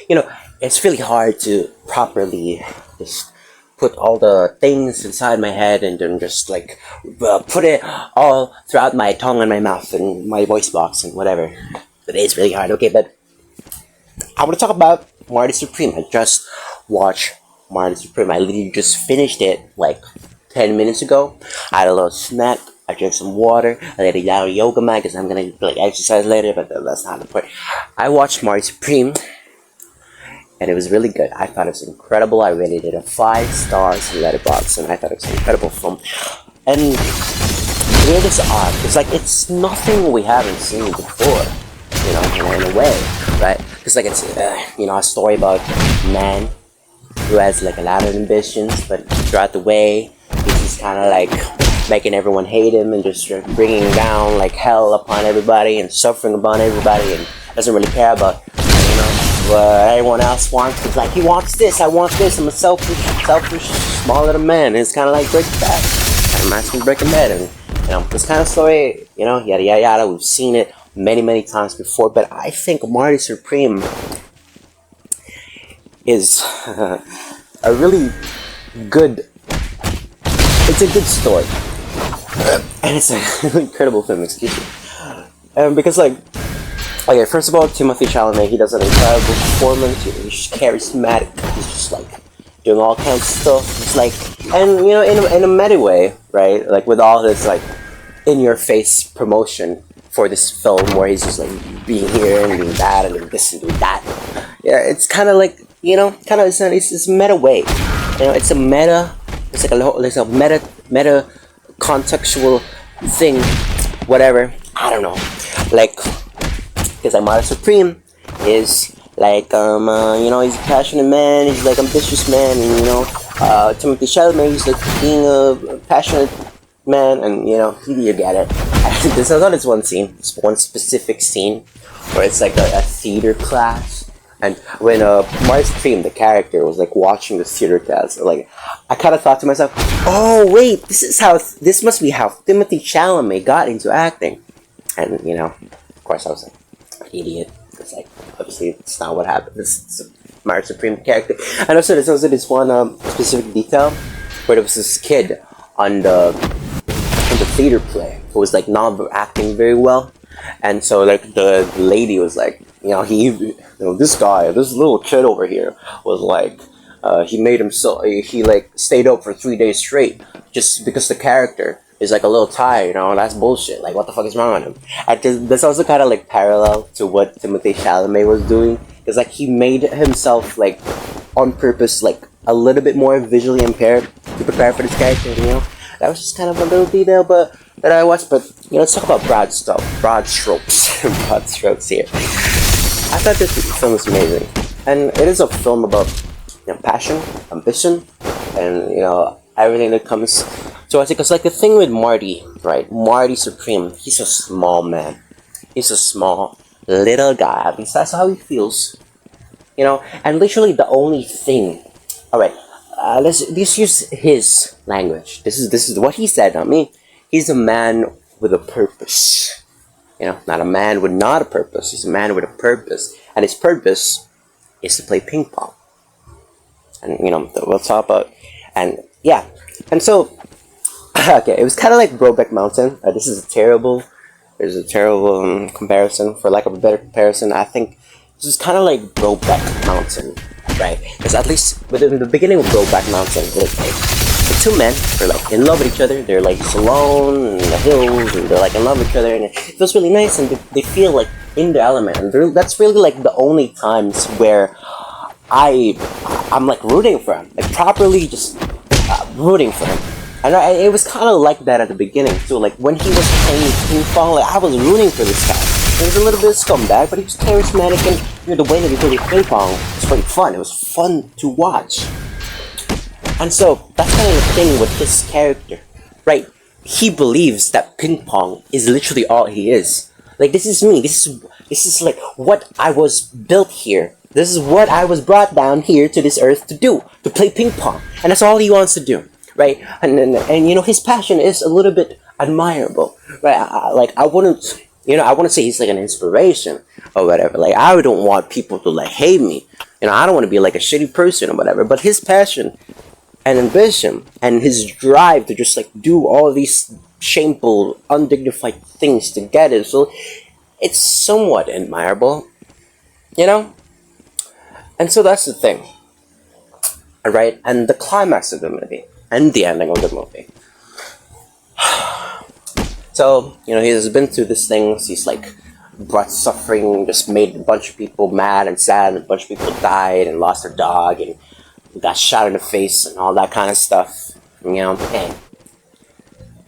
you know, it's really hard to properly just put all the things inside my head and then just like put it all throughout my tongue and my mouth and my voice box and whatever. But it's really hard. Okay, but I want to talk about Marty Supreme. I just watched Marty Supreme. I literally just finished it like 10 minutes ago. I had a little snack. I drank some water. I laid it down a yoga mat because I'm gonna like exercise later, but that's not the point. I watched Marty Supreme, and it was really good. I thought it was incredible. I rated it a 5 stars in Letterboxd, and I thought it was an incredible film. And it is odd. It's like it's nothing we haven't seen before, in a way, right? Because like it's a story about a man who has like a lot of ambitions, but throughout the way he's just kind of like making everyone hate him and just bringing down like hell upon everybody and suffering upon everybody, and doesn't really care about what everyone else wants. It's like he wants this, I want this. I'm a selfish, small little man. It's kind of like Breaking Bad. Kind of reminds me of Breaking Bad, and this kind of story, yada yada yada. We've seen it many times before, but I think Marty Supreme is a really good. It's a good story, and it's an incredible film. Excuse me, because like. Okay, first of all, Timothy Chalamet, he does an incredible performance. He's just charismatic. He's just like doing all kinds of stuff. It's like, and in a meta way, right? Like with all this like in-your-face promotion for this film, where he's just like being here and doing that and doing this and doing that. Yeah, it's kind of like it's a meta way. It's a meta. It's like a meta contextual thing. Whatever. I don't know. Like. Because like Marty Supreme is like he's a passionate man, he's like ambitious man, and Timothy Chalamet, he's like being a passionate man, and you get it. There's this one specific scene where it's like a theater class, and when Marty Supreme, the character, was like watching the theater class, like I kind of thought to myself, oh wait, this must be how Timothy Chalamet got into acting, and of course I was like, idiot. It's like, obviously, it's not what happened. It's a Marty Supreme character. And also, there's also this one specific detail where there was this kid on the theater play who was like not acting very well, and so like the lady was like, this little kid over here was like, he made himself, he like stayed up for 3 days straight just because the character is like a little tired, that's bullshit. Like, what the fuck is wrong with him? That's also kind of like parallel to what Timothy Chalamet was doing, because like he made himself like on purpose like a little bit more visually impaired to prepare for this character. That was just kind of a little detail, but that I watched. But let's talk about broad strokes, broad strokes here. I thought this film was amazing, and it is a film about passion, ambition, and everything that comes. So I think it's like the thing with Marty, right? Marty Supreme, he's a small man. He's a small little guy. At least that's how he feels. And literally the only thing. Alright, let's use his language. This is what he said, not me. He's a man with a purpose. Not a man with not a purpose. He's a man with a purpose. And his purpose is to play ping pong. And we'll talk about, and yeah. And so okay, it was kind of like Brokeback Mountain. This is a terrible comparison, for lack of a better comparison. I think this is kind of like Brokeback Mountain, right? Because at least within the beginning of Brokeback Mountain, like the two men are like in love with each other. They're like alone in the hills, and they're like in love with each other, and it feels really nice, and they feel like in the element. And that's really like the only times where I'm like rooting for him, like properly just rooting for him. And it was kind of like that at the beginning too. Like when he was playing ping pong, like I was rooting for this guy. He was a little bit of scumbag, but he was charismatic, and the way that he played ping pong was pretty fun. It was fun to watch. And so that's kind of the thing with his character, right? He believes that ping pong is literally all he is. Like, this is me. This is like what I was built here. This is what I was brought down here to this earth to do, to play ping pong, and that's all he wants to do. Right, and his passion is a little bit admirable, right? I wouldn't I want to say he's like an inspiration or whatever. Like, I don't want people to like hate me. I don't want to be like a shitty person or whatever. But his passion and ambition and his drive to just like do all these shameful, undignified things to get it, so it's somewhat admirable, And so that's the thing, right? And the climax of the movie and the ending of the movie. So, he has been through these things. He's like brought suffering, just made a bunch of people mad and sad, and a bunch of people died and lost their dog and got shot in the face and all that kind of stuff. And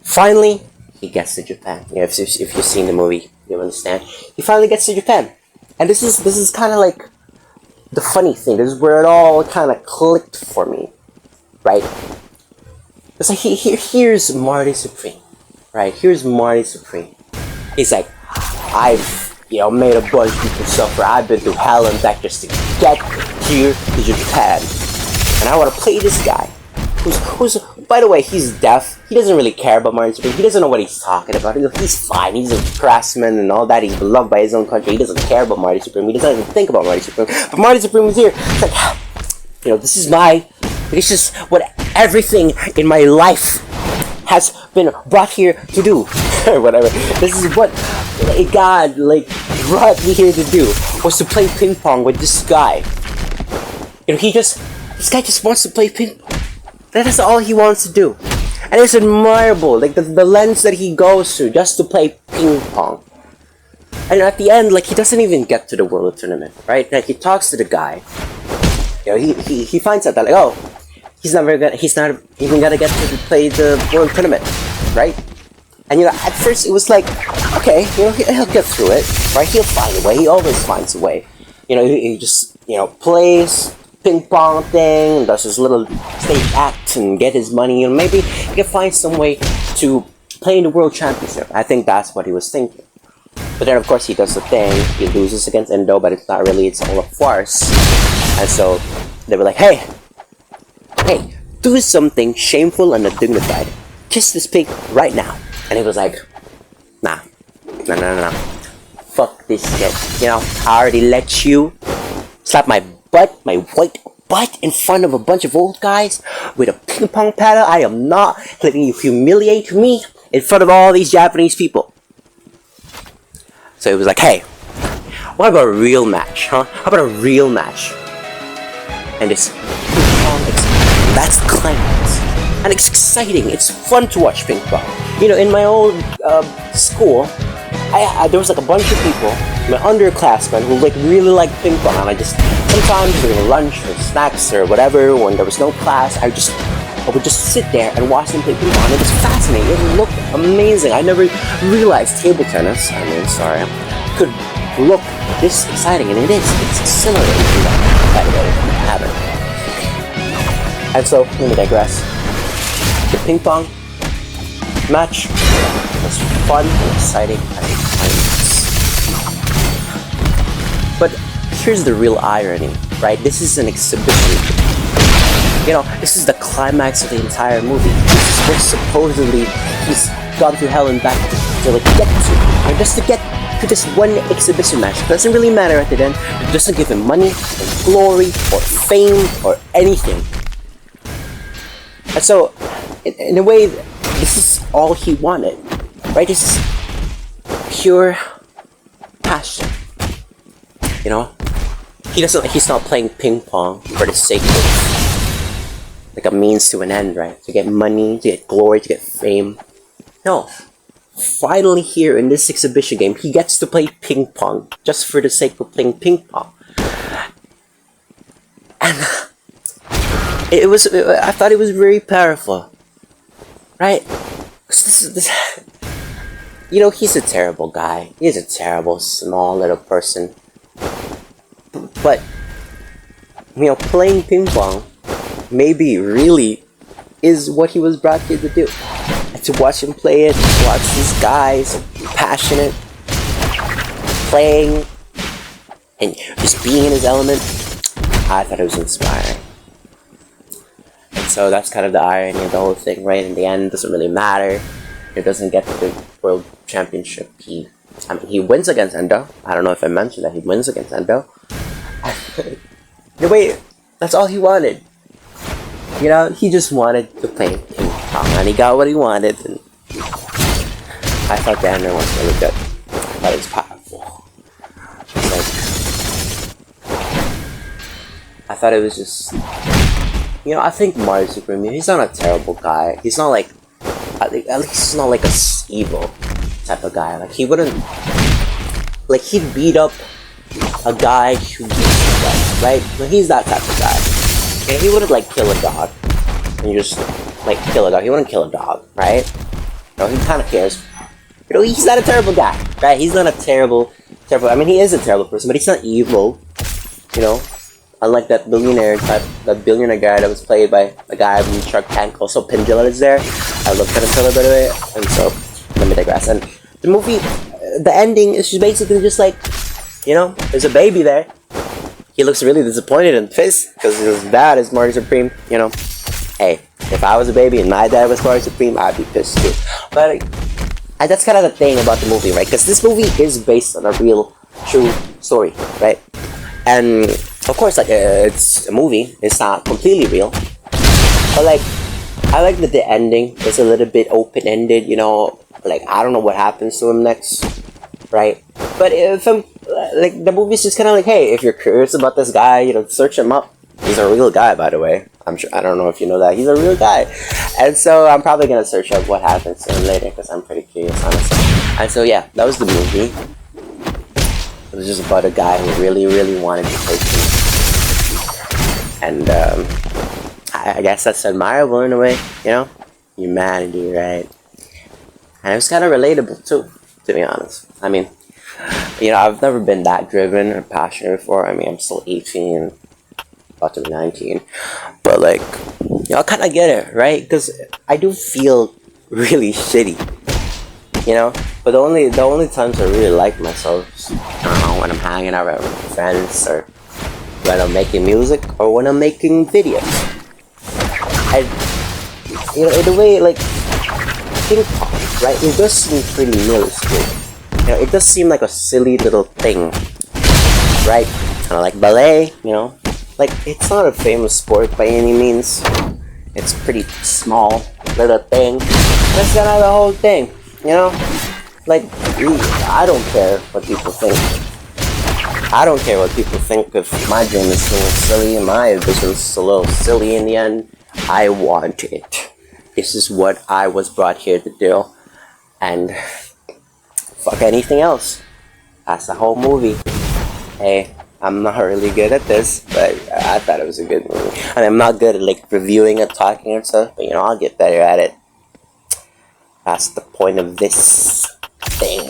finally, he gets to Japan. If you've seen the movie, you understand. He finally gets to Japan, and this is kind of like the funny thing. This is where it all kind of clicked for me, right? It's like here's Marty Supreme, right? Here's Marty Supreme. He's like, I've made a bunch of people suffer. I've been through hell and back just to get here to Japan, and I want to play this guy. Who's by the way, he's deaf. He doesn't really care about Marty Supreme. He doesn't know what he's talking about. He's fine. He's a craftsman and all that. He's beloved by his own country. He doesn't care about Marty Supreme. He doesn't even think about Marty Supreme. But Marty Supreme is here. It's like, this is what everything in my life has been brought here to do. Or whatever. This is what God brought me here to do, was to play ping pong with this guy. This guy just wants to play ping pong. That is all he wants to do. And it's admirable, like the lengths that he goes through just to play ping pong. And at the end, he doesn't even get to the world tournament, right? He talks to the guy. He finds out that he's not even gonna get to play the world tournament, right? And at first it was like, okay, he'll get through it, right? He'll find a way. He always finds a way. He just plays ping pong thing, does his little stage act and get his money, and maybe he can find some way to play in the world championship. I think that's what he was thinking. But then of course he does the thing, he loses against Indo, but it's not really, it's all a farce. And so they were like, hey, do something shameful and undignified. Kiss this pig right now. And he was like, nah. Fuck this shit. I already let you slap my white butt in front of a bunch of old guys with a ping pong paddle. I am not letting you humiliate me in front of all these Japanese people. So it was like, hey, what about a real match, huh? How about a real match? And this ping pong, that's the climax. And it's exciting. It's fun to watch ping pong. In my old school, there was a bunch of people, my underclassmen, who really liked ping pong. And I just, sometimes during lunch or snacks or whatever, when there was no class, I would just sit there and watch them play ping pong. It was fascinating. It looked amazing. I never realized table tennis, could look this exciting, and it is. It's exhilarating, by the way, if you haven't. And so, let me digress. The ping pong match was fun and exciting at the time. But here's the real irony, right? This is an exhibition. This is the climax of the entire movie. This is where supposedly he's gone through hell and back to get to. And just to get to this one exhibition match. It doesn't really matter at the end. It doesn't give him money, or glory, or fame, or anything. And so, in a way, this is all he wanted, right? This is pure passion. He's not playing ping pong for the sake of a means to an end, right? To get money, to get glory, to get fame. No. Finally here in this exhibition game, he gets to play ping pong just for the sake of playing ping pong. And I thought it was very powerful, right? Because he's a terrible guy. He's a terrible, small little person. But, playing ping pong maybe really is what he was brought here to do. And to watch him play it, to watch these guys, passionate, playing, and just being in his element, I thought it was inspiring. And so that's kind of the irony of the whole thing, right? In the end, it doesn't really matter. It doesn't get to the World Championship. He I mean, he wins against Endo. I don't know if I mentioned that he wins against Endo. The way, that's all he wanted. You know, he just wanted to play ping pong, and he got what he wanted. And I thought the ending was really good. I thought it was powerful. I thought it was just, you know, I think Marty Supreme, he's not a terrible guy. He's not like, at least he's not like a evil type of guy. Like, he wouldn't, like, he'd beat up a guy who beats his wife, right? Like, he's that type of guy. And he wouldn't, like, kill a dog and just, like, kill a dog. He wouldn't kill a dog, right? No, he kind of cares. You know, he's not a terrible guy, right? He's not a terrible, I mean, he is a terrible person, but he's not evil, you know? Unlike that billionaire guy that was played by a guy from Shark Tank. Also, Pendula is there. I looked at the trailer, by the way. And so, let me digress. And the movie, the ending is just basically just like, you know, there's a baby there. He looks really disappointed and pissed because his dad is Marty Supreme. You know, hey, if I was a baby and my dad was Marty Supreme, I'd be pissed too. But that's kind of the thing about the movie, right? Because this movie is based on a real, true story, right? And of course, like, it's a movie. It's not completely real. But, like, I like that the ending is a little bit open-ended, you know. Like, I don't know what happens to him next, right? But if I'm, like, the movie's just kind of like, hey, if you're curious about this guy, you know, search him up. He's a real guy, by the way. I'm sure, I don't know if you know that. He's a real guy. And so I'm probably going to search up what happens to him later because I'm pretty curious, honestly. And so, yeah, that was the movie. It was just about a guy who really, really wanted to play tennis. And I guess that's admirable in a way, you know? Humanity, right? And it was kind of relatable too, to be honest. I mean, you know, I've never been that driven or passionate before. I mean, I'm still 18, about to be 19. But, like, you know, I kind of get it, right? Because I do feel really shitty, you know? But the only times I really like myself is, I don't know, when I'm hanging out with my friends, or when I'm making music, or when I'm making videos. And, you know, in a way, like, ping pong, right? It does seem pretty minuscule. You know, it does seem like a silly little thing, right? Kind of like ballet, you know? Like, it's not a famous sport by any means. It's pretty small little thing. That's kind of the whole thing, you know? Like, I don't care what people think. I don't care what people think if my dream is a little silly and my vision's a little silly in the end. I want it. This is what I was brought here to do. And fuck anything else. That's the whole movie. Hey, I'm not really good at this, but I thought it was a good movie. I mean, I'm not good at, like, reviewing and talking and stuff, but, you know, I'll get better at it. That's the point of this thing.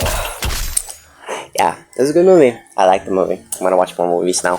Yeah, it was a good movie. I like the movie. I'm gonna watch more movies now.